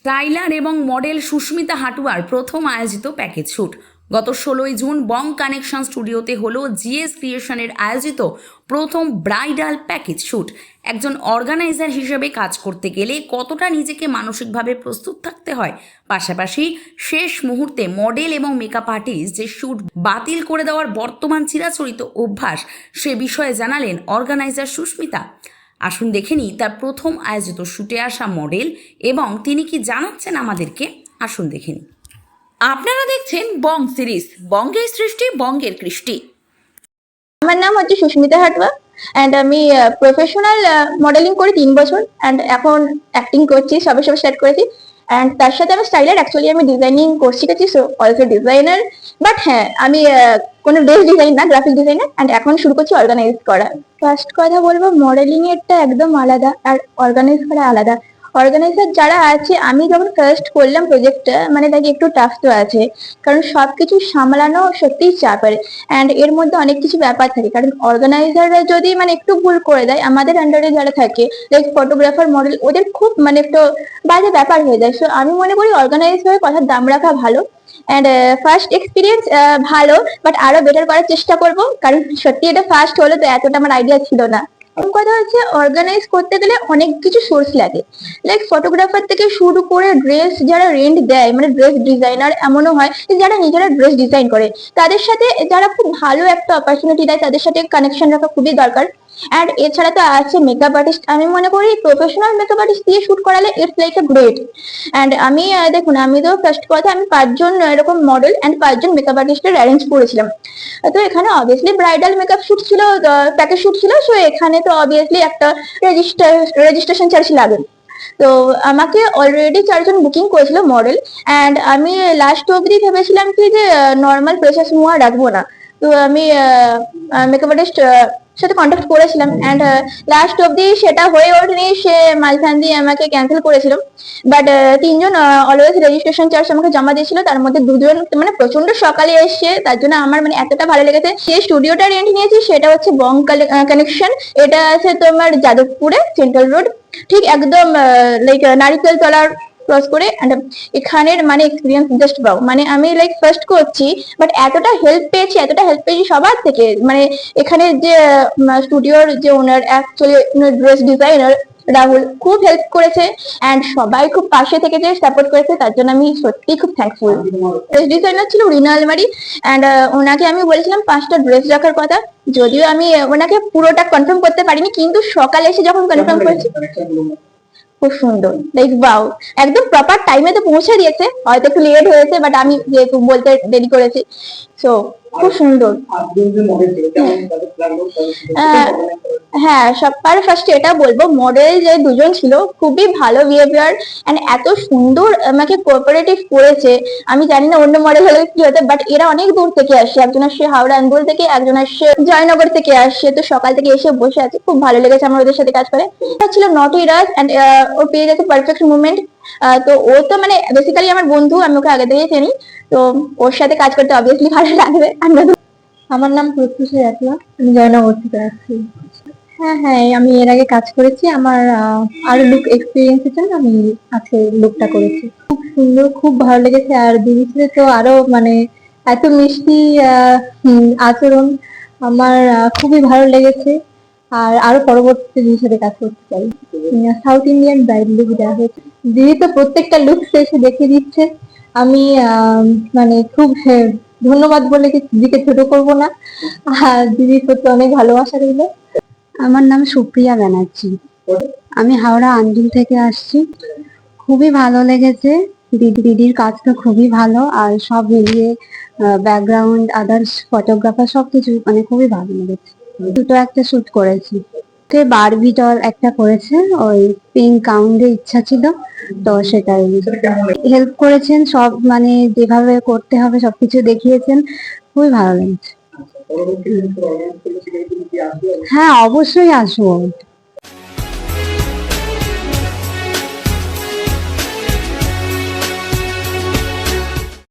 Styler এবং model Susmita হাটুয়ার প্রথম আয়োজিত প্যাকেজ শ্যুট গত 16ই জুন বং কানেকশন স্টুডিওতে হলো জিএস ক্রিয়েশনের আয়োজিত প্রথম ব্রাইডাল প্যাকেজ শ্যুট। একজন অর্গানাইজার হিসেবে কাজ করতে গেলে কতটা নিজেকে মানসিকভাবে প্রস্তুত থাকতে হয়, পাশাপাশি শেষ মুহূর্তে মডেল এবং মেকআপ আর্টিস্ট যে শ্যুট বাতিল করে দেওয়ার বর্তমান চিরাচরিত অভ্যাস, সে বিষয়ে জানালেন অর্গানাইজার সুস্মিতা। আসুন দেখে নিই তার প্রথম আয়োজিত শ্যুটে আসা মডেল এবং তিনি কি জানাচ্ছেন আমাদেরকে। আসুন দেখে নিই। আপনারা দেখছেন বং সিরিজ, বঙ্গের সৃষ্টি বঙ্গের কৃষ্টি। আমার নাম হচ্ছে সুস্মিতা হাটুয়া এন্ড আমি প্রফেশনাল মডেলিং করি 3 বছর এন্ড এখন অ্যাক্টিং করছি, সবে স্টার্ট করেছি। এন্ড তার সাথে আমি স্টাইলার, অ্যাকচুয়ালি আমি ডিজাইনিং কোর্স শিখেছি, সো অলসো ডিজাইনার। বাট হ্যাঁ, আমি কোনো ড্রেস ডিজাইন না, গ্রাফিক ডিজাইনার। এন্ড এখন শুরু করছি অর্গানাইজ করা। ফার্স্ট কথা বলবো, মডেলিং এরটা একদম আলাদা আর অর্গানাইজ করা আলাদা। অর্গানাইজার যারা আছে, আমি যখন ফার্স্ট করলাম প্রজেক্টটা, মানে তাকে একটু টাফ তো আছে, কারণ সবকিছু সামলানো সত্যিই চাপের। এন্ড এর মধ্যে অনেক কিছু ব্যাপার থাকে, কারণ অর্গানাইজাররা যদি মানে একটু ভুল করে দেয়, আমাদের আন্ডারে যারা থাকে লাইক ফটোগ্রাফার, মডেল, ওদের খুব মানে একটু বাজে ব্যাপার হয়ে যায়। সো আমি মনে করি অর্গানাইজ হয়ে কথার দাম রাখা ভালো। এন্ড ফার্স্ট এক্সপিরিয়েন্স ভালো, বাট আরো বেটার করার চেষ্টা করব, কারণ সত্যি এটা ফার্স্ট হলো তো এতটা আমার আইডিয়া ছিল না। কথা হচ্ছে, অর্গানাইজ করতে গেলে অনেক কিছু সোর্স লাগে, লাইক ফটোগ্রাফার থেকে শুরু করে ড্রেস যারা রেন্ট দেয়, মানে ড্রেস ডিজাইনার, এমনও হয় যে যারা নিজেরা ড্রেস ডিজাইন করে, তাদের সাথে যারা খুব ভালো একটা অপরচুনিটি দেয়, তাদের সাথে কানেকশন রাখা খুবই দরকার। এন্ড এছাড়া তো আছে মেকআপ আর্টিস্ট। আমি মনে করি প্রফেশনাল মেকআপ আর্টিস্ট দিয়ে শুট করালে it's like a great. And আমি দেখুন, আমি তো ফার্স্ট কথা আমি 5 জন এরকম মডেল এন্ড 5 জন মেকআপ আর্টিস্টের অ্যারেঞ্জ করেছিলাম। তো এখানে অবভিয়াসলি ব্রাইডাল মেকআপ শুট ছিল, প্যাকেজ শুট ছিল, সো এখানে তো অবভিয়াসলি একটা রেজিস্ট্রেশন চার্জ লাগে। তো আমাকে অলরেডি 4 জন বুকিং করেছিল মডেল। এন্ড আমি লাস্ট অবধি ভেবেছিলাম কি যে নর্মাল প্রেসার স্মুয়া রাখবো না। তো আমি মেকআপ আর্টিস্ট সাথে কন্ট্যাক্ট করেছিলাম। এন্ড লাস্ট অবধি সেটা হয়ে ওঠেনি, সে মাঝখান দিয়ে আমাকে ক্যান্সেল করেছিল। বাট 3 জন অলওয়েজ রেজিস্ট্রেশন চার্জ আমাকে জমা দিয়েছিল, তার মধ্যে 2 জন মানে প্রচন্ড সকালে এসছে, তার জন্য আমার মানে এতটা ভালো লেগেছে। যে স্টুডিওটা রেন্ট নিয়েছি সেটা হচ্ছে বং কানেকশন। এটা আছে তোমার যাদবপুরে, সেন্ট্রাল রোড, ঠিক একদম লাইক নারিকেল তলার ক্রস করে। এন্ড এখানের মানে এক্সপিরিয়েন্স জাস্ট পাও, মানে আমি লাইক ফার্স্ট করছি, বাট এতটা হেল্প পেয়েছি সবার থেকে। মানে এখানে যে স্টুডিওর যে ওনার, অ্যাকচুয়ালি ড্রেস ডিজাইনার রাহুল, খুব হেল্প করেছে। এন্ড সবাই খুব পাশে থেকে যে সাপোর্ট করেছে, তার জন্য আমি সত্যি খুব থ্যাঙ্কফুল। ড্রেস ডিজাইনার ছিল রিনা আলমারি। এন্ড ওনাকে আমি বলেছিলাম 5টা ড্রেস রাখার কথা, যদিও আমি ওনাকে পুরোটা কনফার্ম করতে পারিনি, কিন্তু সকালে এসে যখন কনফার্ম করেছি, খুব সুন্দর, লাইক বাউ, একদম প্রপার টাইমে তো পৌঁছে দিয়েছে। হয়তো একটু লেট হয়েছে, বাট আমি যেহেতু বলতে দেরি করেছি, সো খুব সুন্দর। হ্যাঁ, সবার ফার্স্টে এটা বলবো, মডেল যে 2 জন ছিল খুবই ভালো বিহেভিয়ার এন্ড এত সুন্দর আমাকে কোঅপারেটিভ করেছে। আমি জানি না অন্য মডেল হলে কি হতো, বাট এরা অনেক দূর থেকে আসছে, একজন আসছে হাওড়া আন্দুল থেকে, একজন আসছে জয়নগর থেকে আসছে। তো সকাল থেকে এসে বসে আছে, খুব ভালো লেগেছে আমার ওদের সাথে কাজ করে। ছিল নট ইরাজ এন্ড ওর পেয়ে গেছে পারফেক্ট মুভমেন্ট। তো ও তো মানে বেসিক্যালি আমার বন্ধু, আমি ওকে আগে থেকে চিনি, তো ওর সাথে কাজ করতে অবভিয়াসলি ভালো লাগবে। আমার নাম প্রত্যুষা জাতীয়, আমি জয়নগর থেকে আসছি। হ্যাঁ হ্যাঁ, আমি এর আগে কাজ করেছি। আমার আরো লুক এক্সপিরিয়েন্সের জন্য আমি আজকে লুকটা করেছি। খুব সুন্দর, খুব ভালো লেগেছে। আর দিদির সাথে তো আরো মানে এত মিষ্টি আচরণ, আমার খুবই ভালো লেগেছে। আর আরো পরবর্তীতে দিদির সাথে কাজ করতে চাই। সাউথ ইন্ডিয়ান ব্রাইড লুক দেওয়া হয়েছে, দিদি তো প্রত্যেকটা লুক এসে দেখে দিচ্ছে। আমি মানে খুব ধন্যবাদ বলে দিদিকে ছোট করবো না। আর দিদির প্রতি অনেক ভালোবাসা রইল। আমার নাম সুপ্রিয়া ব্যানার্জি, আমি হাওড়া আন্দুল থেকে আসছি। খুবই ভালো লেগেছে, দিদির কাজটা খুবই ভালো। আর সব মিলিয়ে ব্যাকগ্রাউন্ড, আদার্স, ফটোগ্রাফার, সবকিছু মানে খুবই ভালো লেগেছে। দুটো একটা শুট করেছি, বারবি ডল একটা করেছে, ওই পিঙ্ক গাউন্ডে ইচ্ছা ছিল, তো সেটাই হেল্প করেছেন। সব মানে যেভাবে করতে হবে সবকিছু দেখিয়েছেন, খুবই ভালো লেগেছে। হ্যাঁ, অবশ্যই আসবো।